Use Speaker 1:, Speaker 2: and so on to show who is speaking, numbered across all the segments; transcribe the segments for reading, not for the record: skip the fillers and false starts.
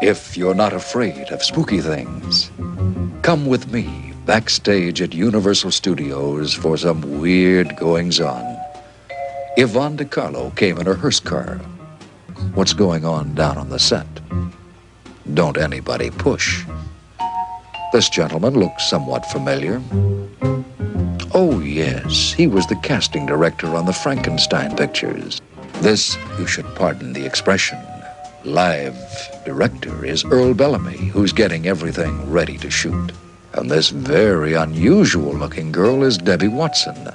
Speaker 1: If you're not afraid of spooky things, come with me backstage at Universal Studios for some weird goings-on. Yvonne De Carlo came in her hearse car. What's going on down on the set? Don't anybody push. This gentleman looks somewhat familiar. Oh, yes, he was the casting director on the Frankenstein pictures. This, you should pardon the expression, live director is Earl Bellamy, who's getting everything ready to shoot. And this very unusual-looking girl is Debbie Watson,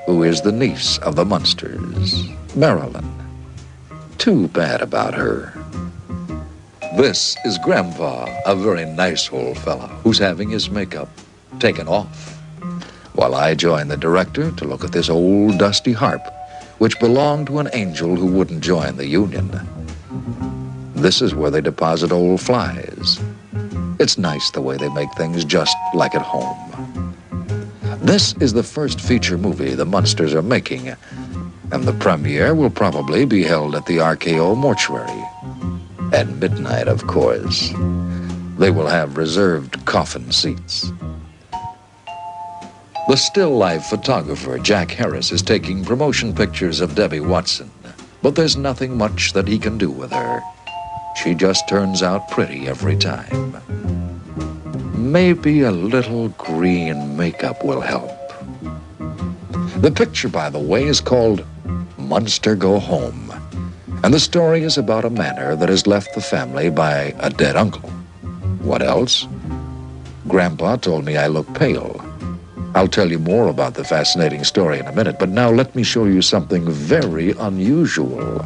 Speaker 1: who is the niece of the Munsters, Marilyn. Too bad about her. This is Grandpa, a very nice old fella who's having his makeup taken off, while I join the director to look at this old dusty harp, which belonged to an angel who wouldn't join the union. This is where they deposit old flies. It's nice the way they make things just like at home. This is the first feature movie the Munsters are making, and the premiere will probably be held at the RKO mortuary. At midnight, of course. They will have reserved coffin seats. The still life photographer, Jack Harris, is taking promotion pictures of Debbie Watson, but there's nothing much that he can do with her. She just turns out pretty every time. Maybe a little green makeup will help. The picture, by the way, is called Munster Go Home, and the story is about a manor that has left the family by a dead uncle. What else? Grandpa told me I look pale. I'll tell you more about the fascinating story in a minute, but now let me show you something very unusual.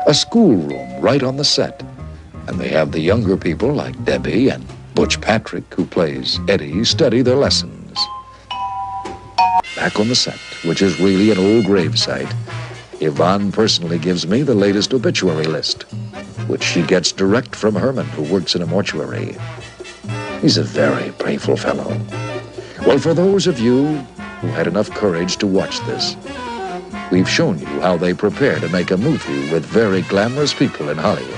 Speaker 1: A schoolroom right on the set, and they have the younger people like Debbie and Butch Patrick, who plays Eddie, study their lessons. Back on the set, which is really an old gravesite, Yvonne personally gives me the latest obituary list, which she gets direct from Herman, who works in a mortuary. He's a very playful fellow. Well, for those of you who had enough courage to watch this, we've shown you how they prepare to make a movie with very glamorous people in Hollywood.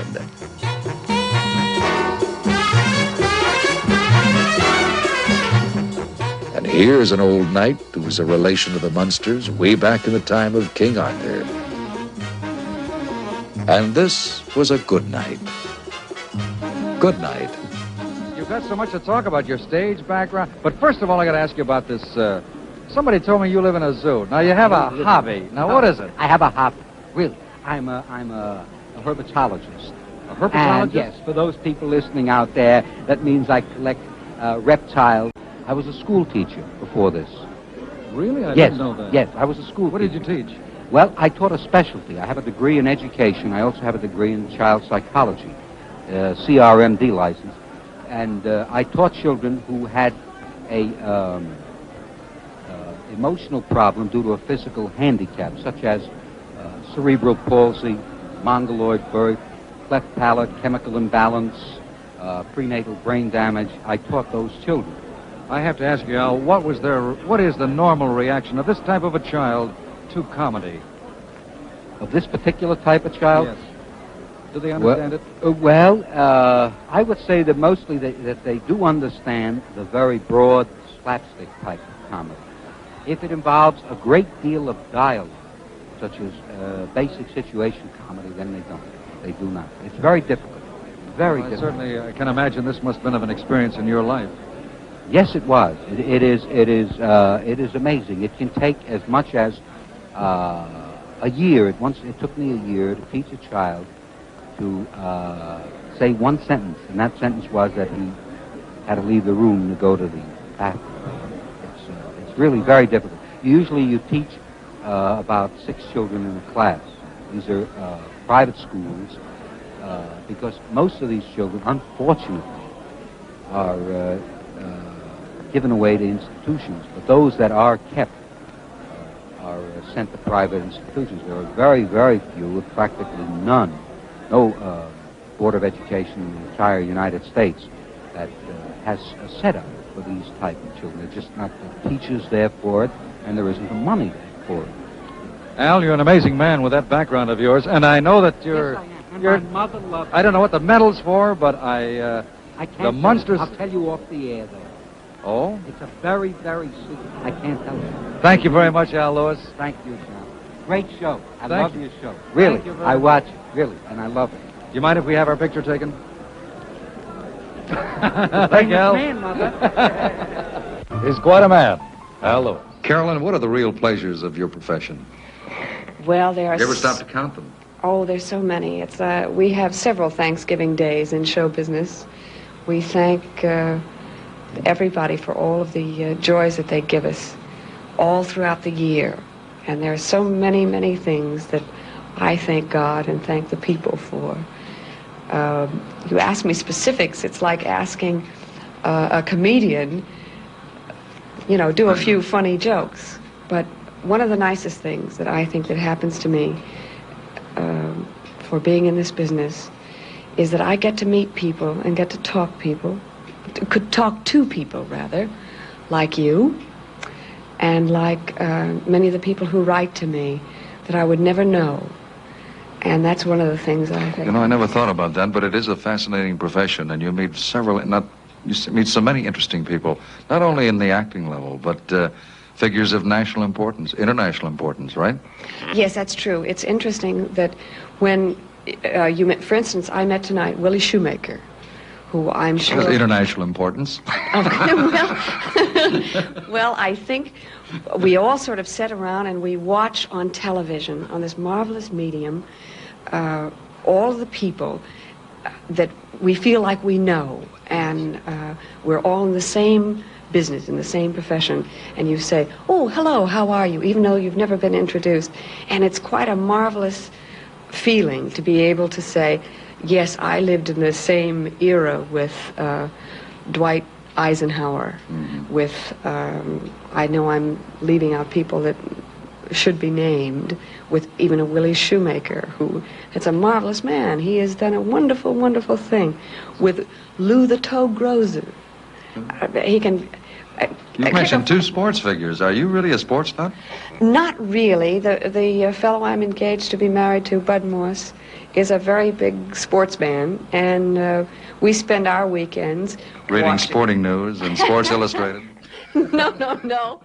Speaker 1: And here's an old knight who's a relation to the Munsters way back in the time of King Arthur. And this was a good night. Good night.
Speaker 2: You've got so much to talk about, your stage background. But first of all, I got to ask you about this. Somebody told me you live in a zoo. Now, you have a hobby. Now, what is it?
Speaker 3: I have a hobby. Really. I'm a herpetologist.
Speaker 2: A herpetologist?
Speaker 3: And yes, for those people listening out there, that means I collect reptiles. I was a school teacher before this.
Speaker 2: Really? I didn't know that.
Speaker 3: Yes, I was a school teacher.
Speaker 2: What did you teach?
Speaker 3: Well, I taught a specialty. I have a degree in education. I also have a degree in child psychology, CRMD license. And I taught children who had a emotional problem due to a physical handicap, such as cerebral palsy, mongoloid birth, cleft palate, chemical imbalance, prenatal brain damage. I taught those children.
Speaker 2: I have to ask you, Al, what is the normal reaction of this type of a child to comedy?
Speaker 3: Of this particular type of child?
Speaker 2: Yes. Do they understand it?
Speaker 3: I would say that mostly that they do understand the very broad slapstick type of comedy. If it involves a great deal of dialogue, such as basic situation comedy, then they don't. They do not. It's very difficult. Very difficult.
Speaker 2: I can imagine this must have been of an experience in your life.
Speaker 3: Yes, it was. It is amazing. It can take as much as a year. It took me a year to teach a child to say one sentence, and that sentence was that he had to leave the room to go to the bathroom. It's really very difficult. Usually you teach about 6 children in a class. These are private schools because most of these children, unfortunately, are given away to institutions, but those that are kept are sent to private institutions. There are very, very few, practically none, no Board of Education in the entire United States that has a setup for these type of children. There's just not the teachers there for it, and there isn't the money for it.
Speaker 2: Al, you're an amazing man with that background of yours, and I know that you're...
Speaker 3: Yes, I am. And
Speaker 2: you're
Speaker 3: my mother loves
Speaker 2: I don't know what the medal's for, but
Speaker 3: I can't
Speaker 2: the Munsters...
Speaker 3: I'll tell you off the air, though.
Speaker 2: Oh?
Speaker 3: It's a very, very secret. I can't tell you.
Speaker 2: Thank you very much, Al Lewis.
Speaker 3: Thank you, Sal. Great show. I
Speaker 2: Thank
Speaker 3: love
Speaker 2: you.
Speaker 3: your show.
Speaker 2: Thank
Speaker 3: Really.
Speaker 2: you very
Speaker 3: I
Speaker 2: much.
Speaker 3: watch it, really, and I love it.
Speaker 2: Do you mind if we have our picture taken? Thank you, Al.
Speaker 3: Man, Mother.
Speaker 2: He's quite a man, Al Lewis.
Speaker 1: Carolyn, what are the real pleasures of your profession?
Speaker 4: Well, there are...
Speaker 1: You ever stop to count them?
Speaker 4: Oh, there's so many. It's we have several Thanksgiving days in show business. We thank everybody for all of the joys that they give us all throughout the year. And there are so many, many things that I thank God and thank the people for. You ask me specifics, it's like asking a comedian, you know, do a few funny jokes. But one of the nicest things that I think that happens to me for being in this business is that I get to meet people and get to talk to people rather, like you, and like many of the people who write to me that I would never know. And that's one of the things I think.
Speaker 1: You know, I never thought about that, but it is a fascinating profession, and you meet you meet so many interesting people, not only in the acting level, but figures of national importance, international importance, right?
Speaker 4: Yes, that's true. It's interesting that when you met, for instance, I met tonight Willie Shoemaker, who I'm sure...
Speaker 1: Has international importance.
Speaker 4: Well, I think we all sort of sit around and we watch on television, on this marvelous medium, all of the people that we feel like we know, and we're all in the same business, in the same profession, and you say, oh, hello, how are you, even though you've never been introduced. And it's quite a marvelous feeling to be able to say, yes, I lived in the same era with Dwight Eisenhower, with, I know I'm leaving out people that should be named, with even a Willie Shoemaker, who is a marvelous man. He has done a wonderful, wonderful thing with Lou the Toad Grozer. He can...
Speaker 1: You mentioned two sports figures. Are you really a sports nut?
Speaker 4: Not really. The fellow I'm engaged to be married to, Bud Morse, is a very big sportsman, and we spend our weekends
Speaker 1: Reading
Speaker 4: watching.
Speaker 1: Sporting News and Sports Illustrated.
Speaker 4: No.